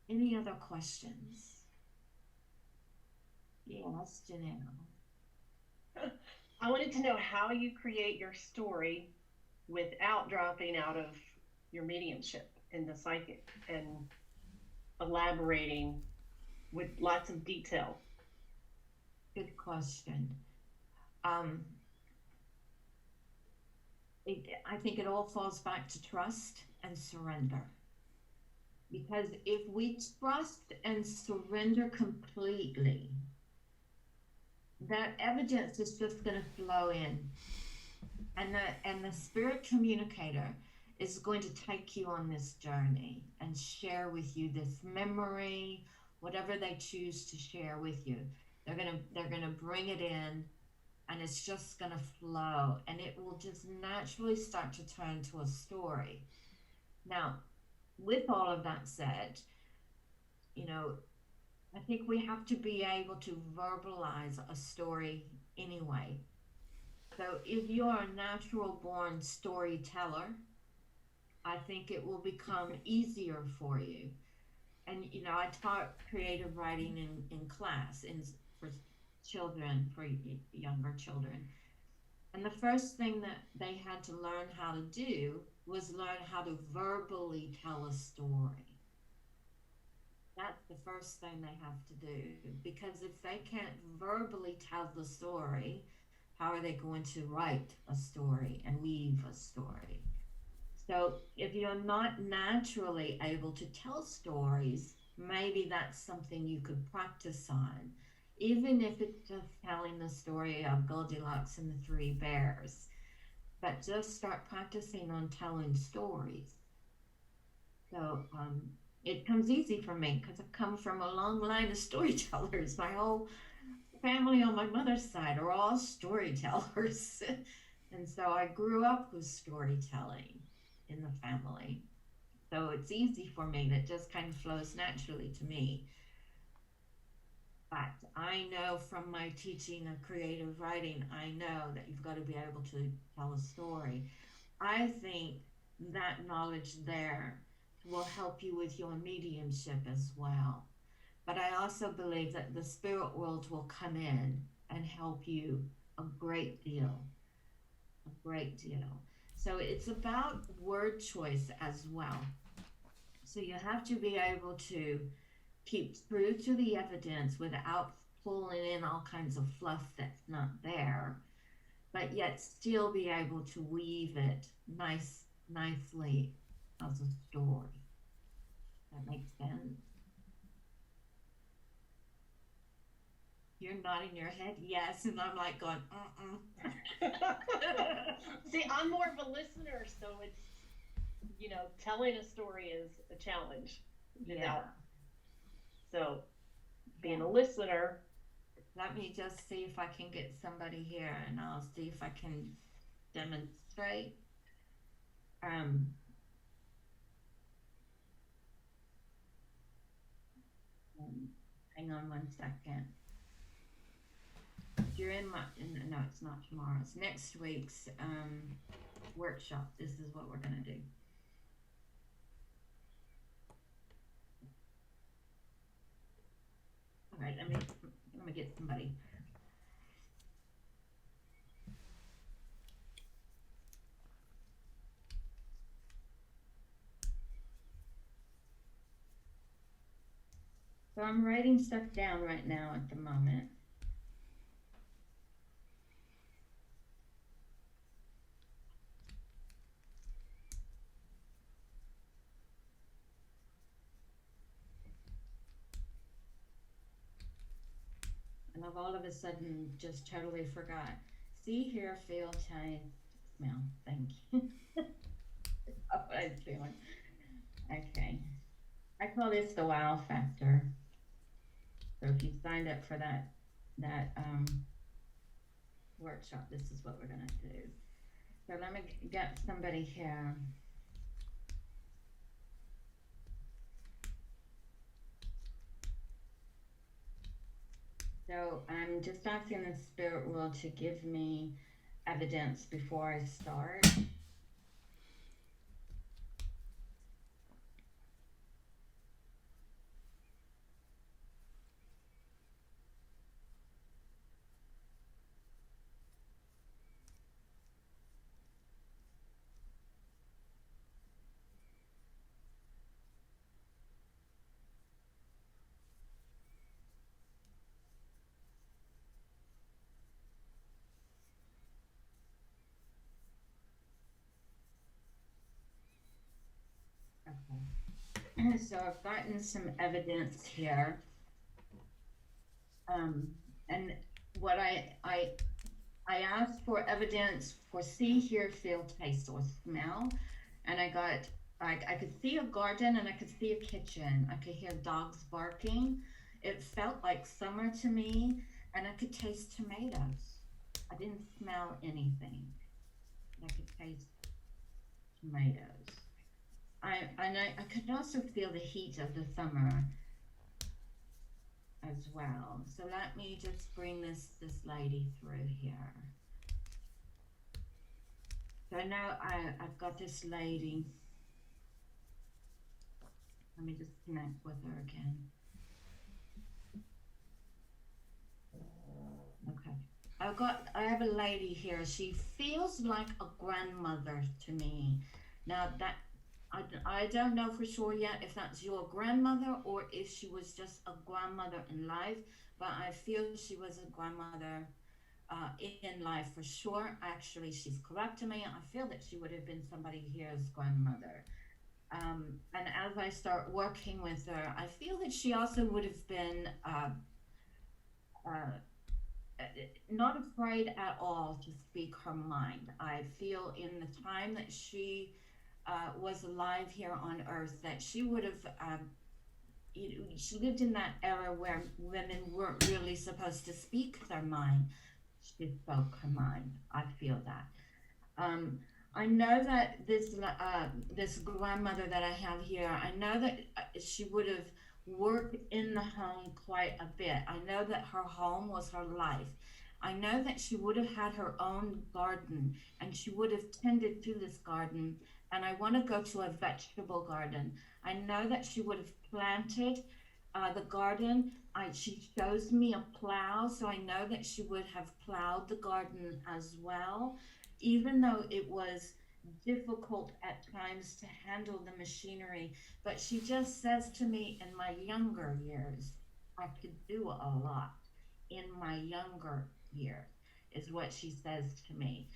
Any other questions? Yes, Janelle. I wanted to know how you create your story without dropping out of your mediumship in the psychic and elaborating with lots of detail. Good question. Um, I think it all falls back to trust and surrender. Because if we trust and surrender completely, that evidence is just going to flow in. And the spirit communicator is going to take you on this journey and share with you this memory, whatever they choose to share with you. They're gonna bring it in, and it's just gonna flow, and it will just naturally start to turn to a story. Now, with all of that said, you know, I think we have to be able to verbalize a story anyway. So if you're a natural born storyteller, I think it will become easier for you. And I taught creative writing in class for children, for younger children. And the first thing that they had to learn how to do was learn how to verbally tell a story. That's the first thing they have to do, because if they can't verbally tell the story, how are they going to write a story and weave a story? So if you're not naturally able to tell stories, maybe that's something you could practice on, even if it's just telling the story of Goldilocks and the Three Bears. But just start practicing on telling stories. So it comes easy for me because I've come from a long line of storytellers. My whole family on my mother's side are all storytellers. And so I grew up with storytelling in the family. So it's easy for me. That just kind of flows naturally to me. But I know from my teaching of creative writing, I know that you've got to be able to tell a story. I think that knowledge there will help you with your mediumship as well. But I also believe that the spirit world will come in and help you a great deal, a great deal. So it's about word choice as well. So you have to be able to keep true to the evidence without pulling in all kinds of fluff that's not there, but yet still be able to weave it nicely as a story. That makes sense. You're nodding your head yes, and I'm like going, See, I'm more of a listener, so telling a story is a challenge. yeah, So being yeah. a listener, Let me just see if I can get somebody here, and I'll see if I can demonstrate. Um, hang on 1 second. During my no, it's not tomorrow. It's next week's workshop. This is what we're gonna do. All right, let me get somebody. So I'm writing stuff down right now at the moment. And I've all of a sudden just totally forgot. See, hear, feel, taste, smell. Thank you. That's what I was doing. Okay. I call this the wow factor. So if you signed up for that workshop, this is what we're gonna do. So let me get somebody here. So I'm just asking the spirit world to give me evidence before I start. So I've gotten some evidence here. And what I asked for evidence for see, hear, feel, taste, or smell, and I could see a garden and I could see a kitchen. I could hear dogs barking. It felt like summer to me, and I could taste tomatoes. I didn't smell anything. I could taste tomatoes. I could also feel the heat of the summer as well. So let me just bring this lady through here. So now I've got this lady. Let me just connect with her again. Okay. I have a lady here. She feels like a grandmother to me. Now that I don't know for sure yet if that's your grandmother or if she was just a grandmother in life, but I feel she was a grandmother in life for sure. Actually, she's correcting me. I feel that she would have been somebody here's grandmother. And as I start working with her, I feel that she also would have been uh, not afraid at all to speak her mind. I feel in the time that she was alive here on earth that she would have she lived in that era where women weren't really supposed to speak their mind. She spoke her mind. I feel that. Um, I know that this grandmother that I have here, I know that she would have worked in the home quite a bit. I know that her home was her life. I know that she would have had her own garden and she would have tended to this garden. And I want to go to a vegetable garden. I know that she would have planted the garden. She shows me a plow, so I know that she would have plowed the garden as well, even though it was difficult at times to handle the machinery. But she just says to me, in my younger years, I could do a lot in my younger years, is what she says to me.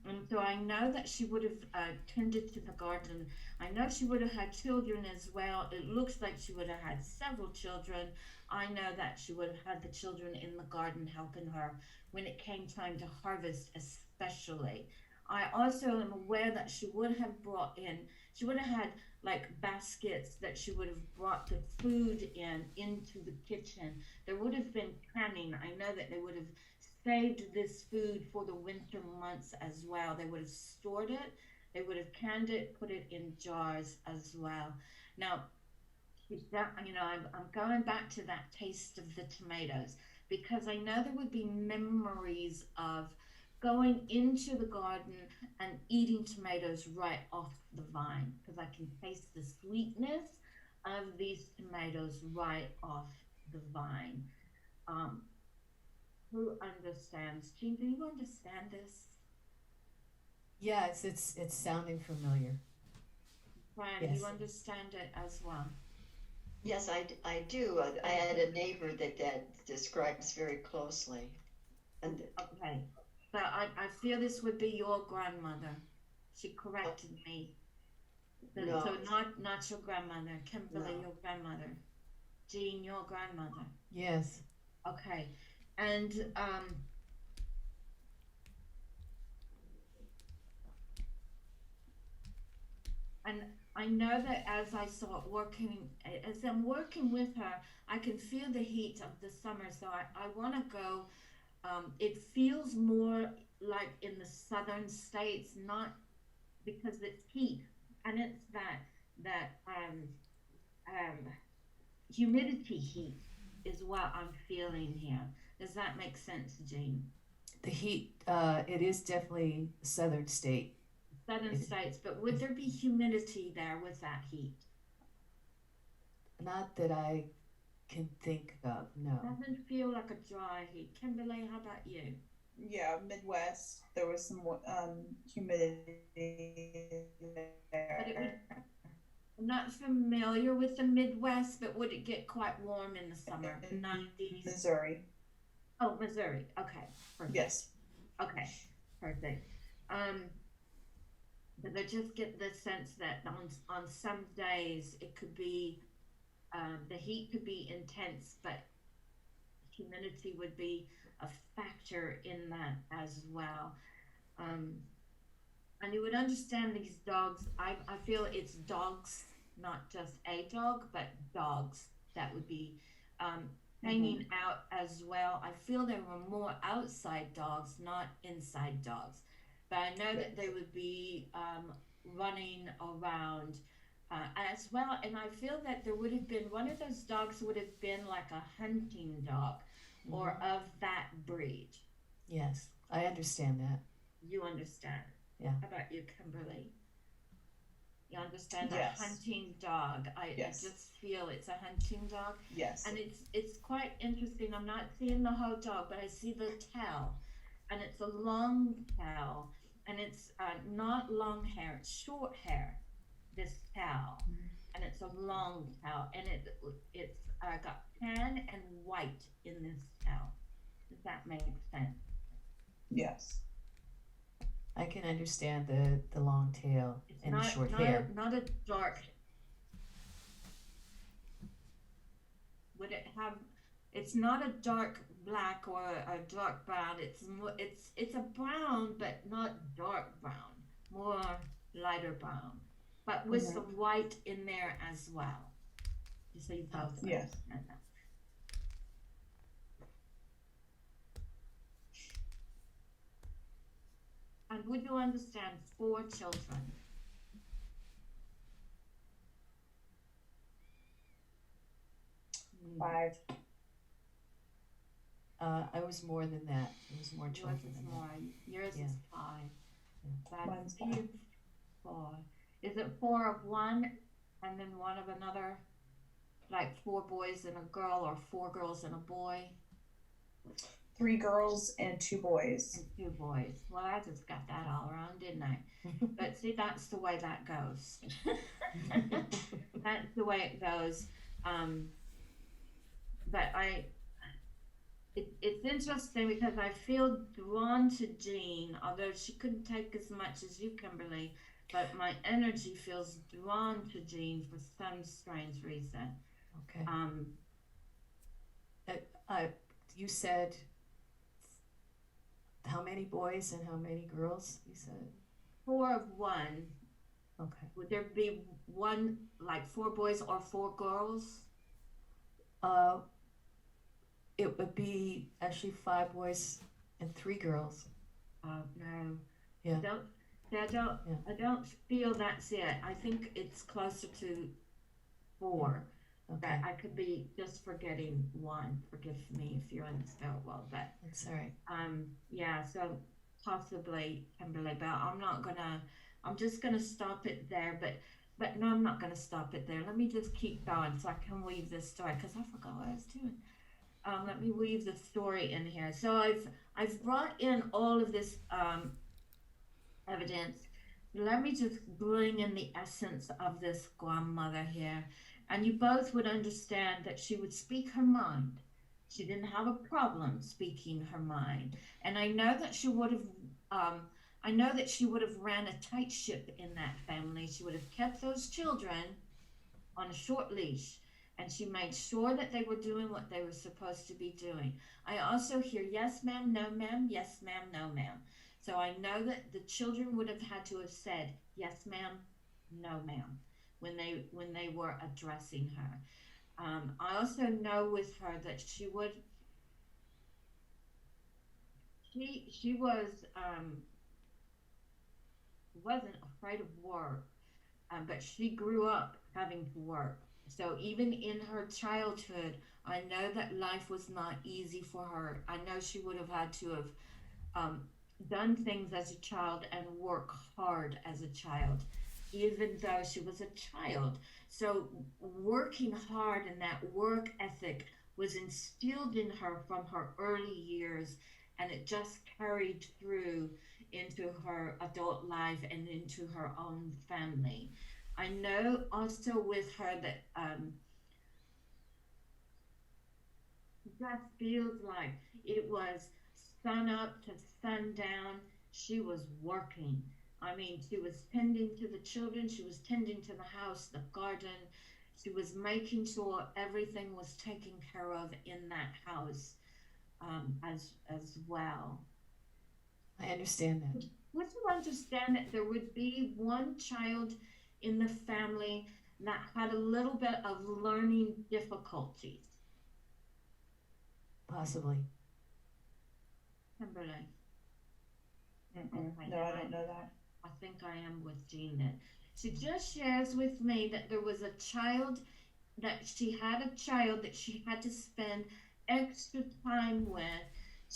And so I know that she would have tended to the garden. I know she would have had children as well. It looks like she would have had several children. I know that she would have had the children in the garden helping her when it came time to harvest, especially. I also am aware that she would have brought in, she would have had like baskets that she would have brought the food in into the kitchen. There would have been canning. I know that they would have saved this food for the winter months as well. They would have stored it, they would have canned it, put it in jars as well. Now, I'm going back to that taste of the tomatoes because I know there would be memories of going into the garden and eating tomatoes right off the vine because I can taste the sweetness of these tomatoes right off the vine. Um, who understands? Jean, do you understand this? Yeah, it's sounding familiar. Brian, Yes. you understand it as well? Yes, I do. I had a neighbor that describes very closely. And Okay. But I feel this would be your grandmother. She corrected me. no, So not your grandmother. Kimberly, no. your grandmother. Jean, your grandmother. Yes. Okay. And and I know that as I start working, as I'm working with her, I can feel the heat of the summer. So I want to go. It feels more like in the southern states, not because it's heat, and it's that humidity heat is what I'm feeling here. Does that make sense, Jean? The heat, it is definitely a southern state. Southern It, states, but would there be humidity there with that heat? not that I can think of, no. Doesn't feel like a dry heat. Kimberly, how about you? Yeah, Midwest. There was some humidity But it would. there. I'm not familiar with the Midwest, but would it get quite warm in the summer? In 90s. Missouri. Oh, Missouri. Okay, perfect. Yes. Okay, perfect. Um, But I just get the sense that on some days it could be the heat could be intense, but humidity would be a factor in that as well. Um, and you would understand these dogs. I feel it's dogs, not just a dog, but dogs that would be um, hanging out as well. I feel there were more outside dogs, not inside dogs. But I know that they would be running around as well. And I feel that there would have been one of those dogs would have been like a hunting dog or of that breed. Yes, I understand that. You understand? Yeah. How about you, Kimberly? You understand Yes. a hunting dog? I Yes. just feel it's a hunting dog, Yes. and it's quite interesting. I'm not seeing the whole dog, but I see the tail, and it's a long tail, and it's not long hair; it's short hair. This tail, and it's a long tail, and it's got tan and white in this tail. Does that make sense? Yes. I can understand the long tail It's and the not short not hair. not a dark. Would it have? It's not a dark black or a dark brown. It's more. It's a brown, but not dark brown. More lighter brown, but with some white in there as well. Just so you both Yes. understand that. And would you understand 4 children? Five. I was more than that. It was more Yours children is than more. that. Yours Yeah. is 5. That's Mine's 5. beautiful. Is it 4 of one and then one of another? Like 4 boys and a girl, or 4 girls and a boy? 3 girls and 2 boys. And 2 boys. Well, I just got that all wrong, didn't I? But see, that's the way that goes. That's the way it goes. But it's interesting because I feel drawn to Jean, although she couldn't take as much as you, Kimberly. But my energy feels drawn to Jean for some strange reason. Okay. You said how many boys and how many girls? You said 4 of one. okay. Would there be one, like 4 boys or 4 girls? It would be actually 5 boys and 3 girls. No. Yeah. I don't feel that's it. I think it's closer to 4. Okay. But I could be just forgetting 1. Forgive me if you understand well, but That's all right. yeah, so possibly Kimberly, but I'm just gonna stop it there, but no, I'm not gonna stop it there. Let me just keep going so I can weave this story, because I forgot what I was doing. Let me weave the story in here. So I've brought in all of this evidence. Let me just bring in the essence of this grandmother here. And you both would understand that she would speak her mind. She didn't have a problem speaking her mind. And I know that she would have ran a tight ship in that family. She would have kept those children on a short leash. And she made sure that they were doing what they were supposed to be doing. I also hear yes, ma'am, no, ma'am, yes, ma'am, no, ma'am. So I know that the children would have had to have said yes, ma'am, no, ma'am, when they were addressing her. I also know with her that she wasn't afraid of work, but she grew up having to work. So even in her childhood, I know that life was not easy for her. I know she would have had to have done things as a child and work hard as a child, even though she was a child. So working hard and that work ethic was instilled in her from her early years, and it just carried through into her adult life and into her own family. I know also with her that that feels like it was sun up to sundown. She was working. I mean, she was tending to the children, she was tending to the house, the garden. She was making sure everything was taken care of in that house, as well. I understand that. Would you understand that there would be one child in the family that had a little bit of learning difficulties? Possibly. Kimberly, No, I don't know that. I think I am with Jean then. She just shares with me that there was a child, that she had a child that she had to spend extra time with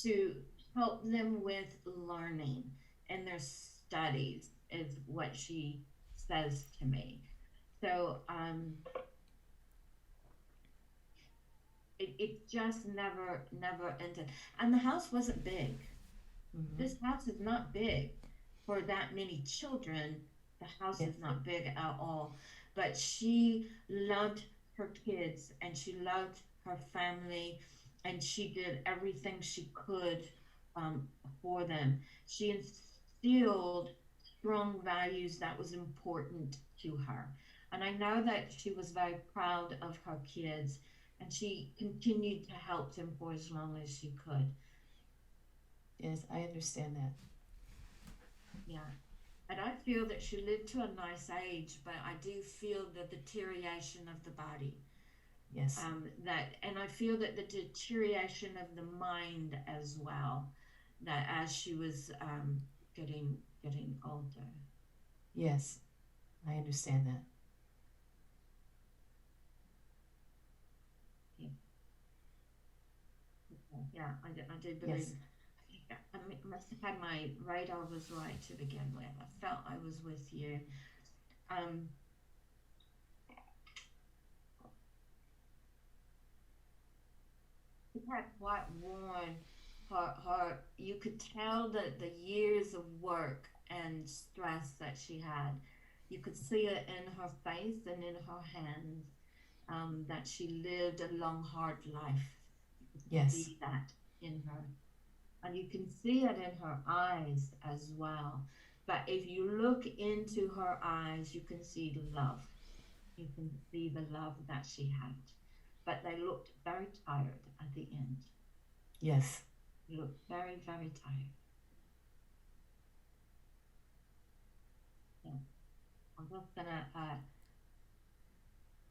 to help them with learning in their studies, is what she says to me. So it just never ended. And the house wasn't big. Mhm. This house is not big for that many children. The house Yeah. is not big at all. But she loved her kids and she loved her family, and she did everything she could, for them. She instilled strong values that was important to her. And I know that she was very proud of her kids, and she continued to help them for as long as she could. Yes, I understand that. Yeah. And I feel that she lived to a nice age, but I do feel the deterioration of the body. Yes. And I feel that the deterioration of the mind as well, that as she was, getting older. Yes. I understand that. Yeah, I do believe. Yes. Yeah, I mean, must have had my radar was right to begin with. I felt I was with you. Um, she had quite worn her. You could tell that the years of work and stress that she had. You could see it in her face and in her hands. That she lived a long, hard life. You could Yes. see that in her. And you can see it in her eyes as well. But if you look into her eyes, you can see love. You can see the love that she had. But they looked very tired at the end. Yes. They looked very, very tired. Yeah. I'm just gonna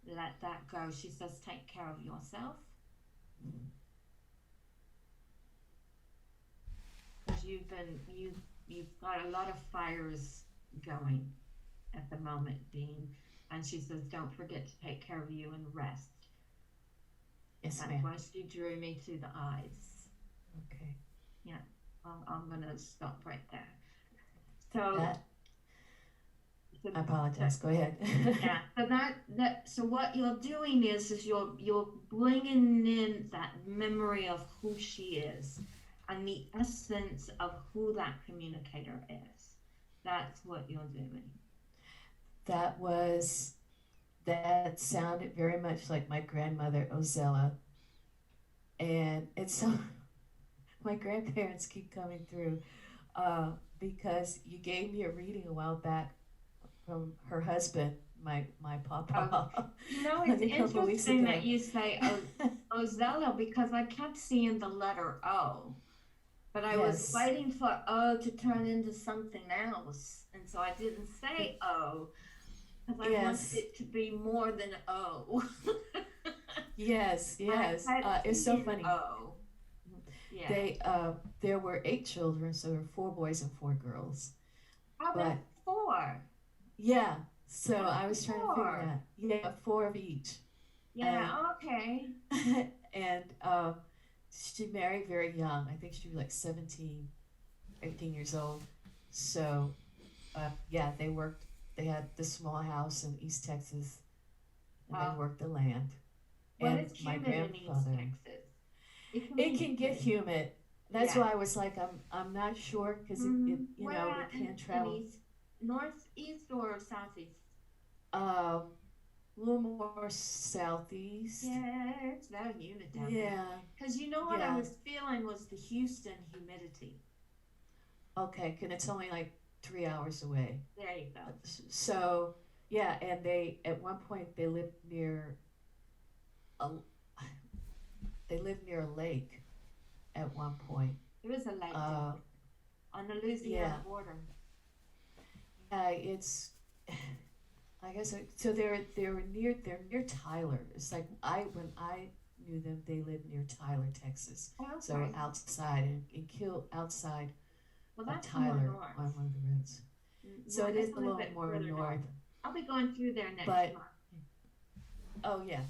let that go. She says, take care of yourself. Because you've got a lot of fires going at the moment, Dean. And she says, don't forget to take care of you and rest. Yes, That's ma'am. why she drew me to the eyes. Okay. Yeah, I'm gonna stop right there. So That, so I apologize. Go ahead. yeah, so what you're doing is you're bringing in that memory of who she is, and the essence of who that communicator is. That's what you're doing. That sounded very much like my grandmother Ozella, and it's so my grandparents keep coming through, because you gave me a reading a while back from her husband, my papa. You know, a it's couple of weeks interesting ago. that you say Ozella, because I kept seeing the letter O, but I was Yes. waiting for O to turn into something else, and so I didn't say O, because I wanted Yes. it to be more than O. Yes, yes. I had It's so seen funny. O. Yeah. There were 8 children, so there were 4 boys and 4 girls. How But about 4? yeah, so How I was trying to figure 4? it out. Yeah, 4 of each. Yeah, okay. And she married very young. I think she was like 17, 18 years old. So yeah, they had the small house in East Texas, and they worked the land. Well, And it's my humid in East grandfather. Texas. It can get humid. That's Yeah. why I was like, I'm not sure, because Where at we can't in travel. East, northeast or southeast? A little more southeast. Yeah, it's very humid down there. Yeah. Because you know what I Yeah. was feeling was the Houston humidity. Okay, and it's only like 3 hours away. There you go. So yeah, and they at one point a they lived near a lake at one point. There is a lake Uh, on the Louisiana yeah. border. It's I guess so. They're near Tyler. It's like when I knew them, they lived near Tyler, Texas. Oh, okay. So outside and kill outside Well, of that's more Tyler north. on one of the roads. So it It's is a little bit more further north. I'll be going through there next But- month. Oh yeah,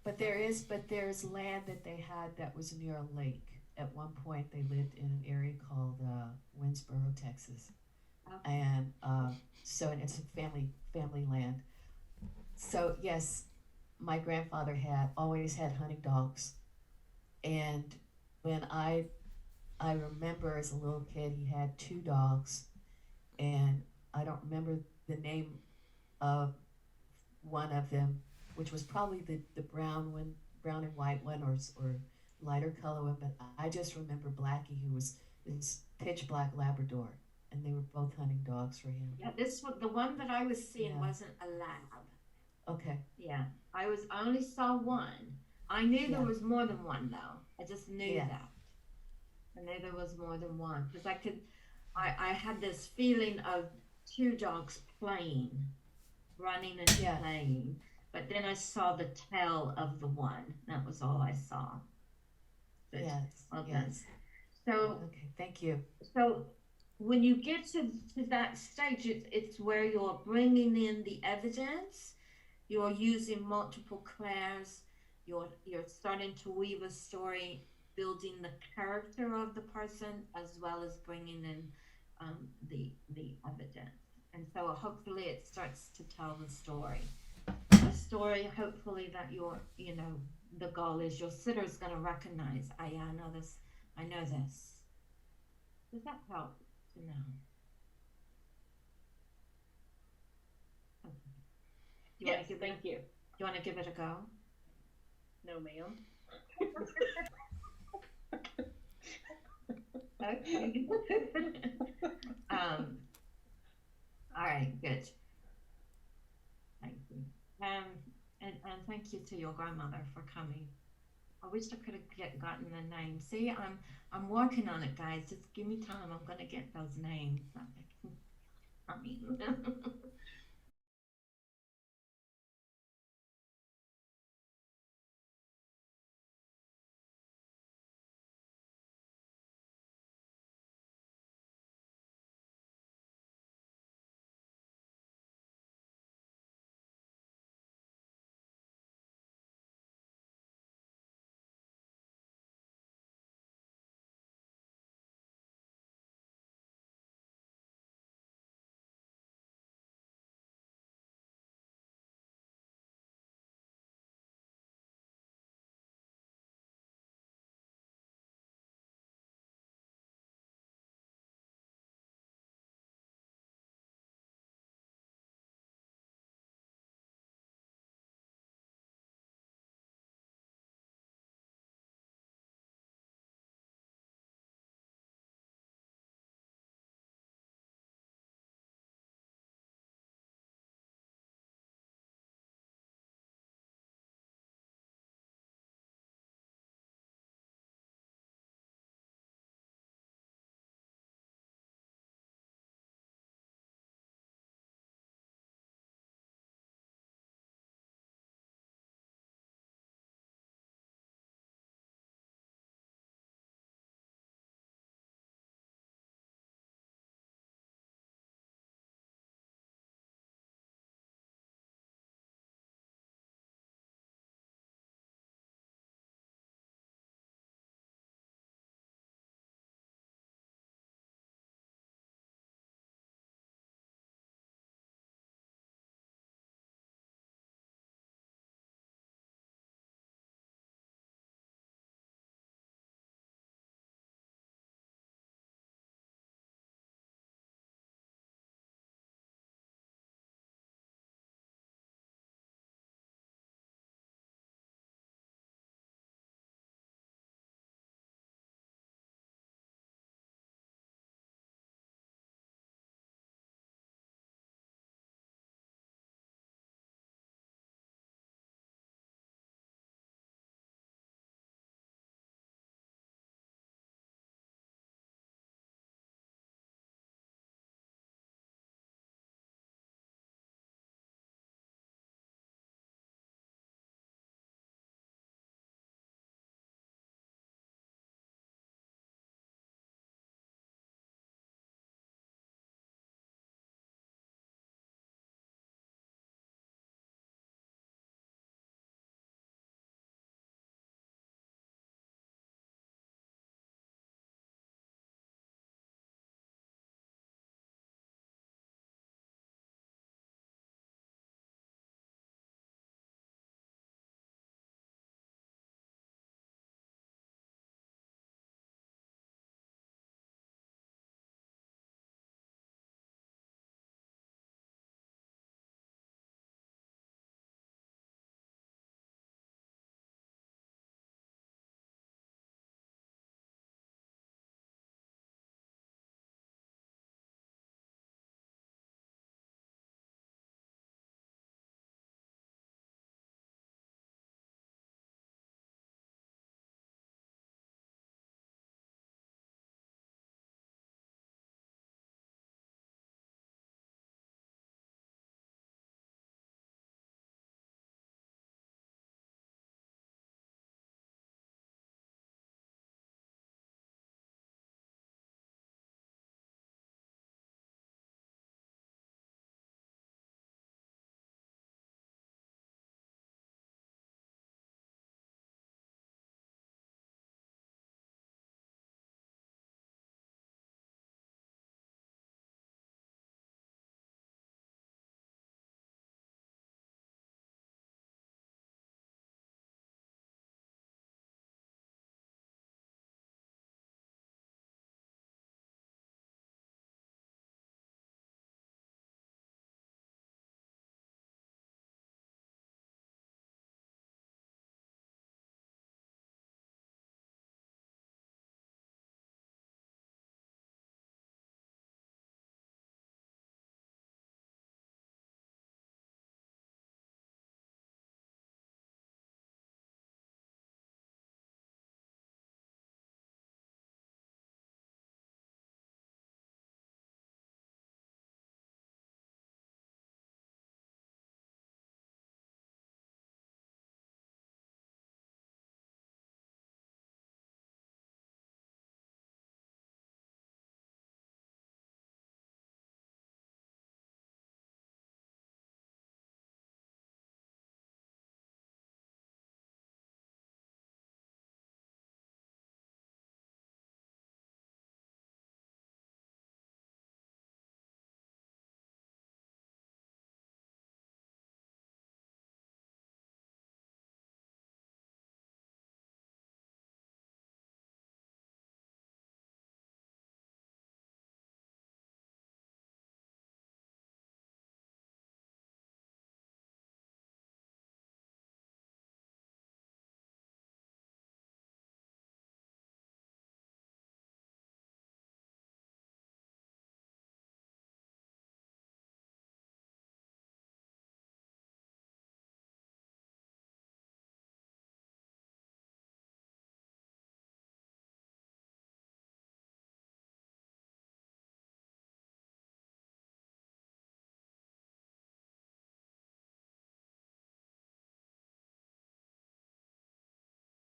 but there's land that they had that was near a lake. At one point, they lived in an area called Winsboro, Texas, Okay. and so and it's a family land. So yes, my grandfather had always had hunting dogs, and when I remember as a little kid, he had 2 dogs, and I don't remember the name of one of them, which was probably the brown one, brown and white one, or lighter color one. But I just remember Blackie, who was this pitch black Labrador, and they were both hunting dogs for him. Yeah, the one that I was seeing Yeah. wasn't a lab. Okay. Yeah, I only saw one. I knew there Yeah. was more than one though. I just knew Yeah. that. I knew there was more than one because I had this feeling of 2 dogs playing, running and Yeah. playing. But then I saw the tail of the one. That was all I saw. But- Yes. Okay. Yes. So Okay. Thank you. So when you get to that stage, it's where you're bringing in the evidence, you're using multiple clairs, you're starting to weave a story, building the character of the person as well as bringing in the evidence. And so hopefully it starts to tell the story. The story, hopefully, that the goal is your sitter's going to recognize, I know this, I know this. Does that help to know? Okay. Yes, thank you. You want to give it a go? No, ma'am. Okay. All right, good. Thank you. And thank you to your grandmother for coming. I wish I could have gotten the name. See, I'm working on it, guys. Just give me time. I'm gonna get those names. I mean,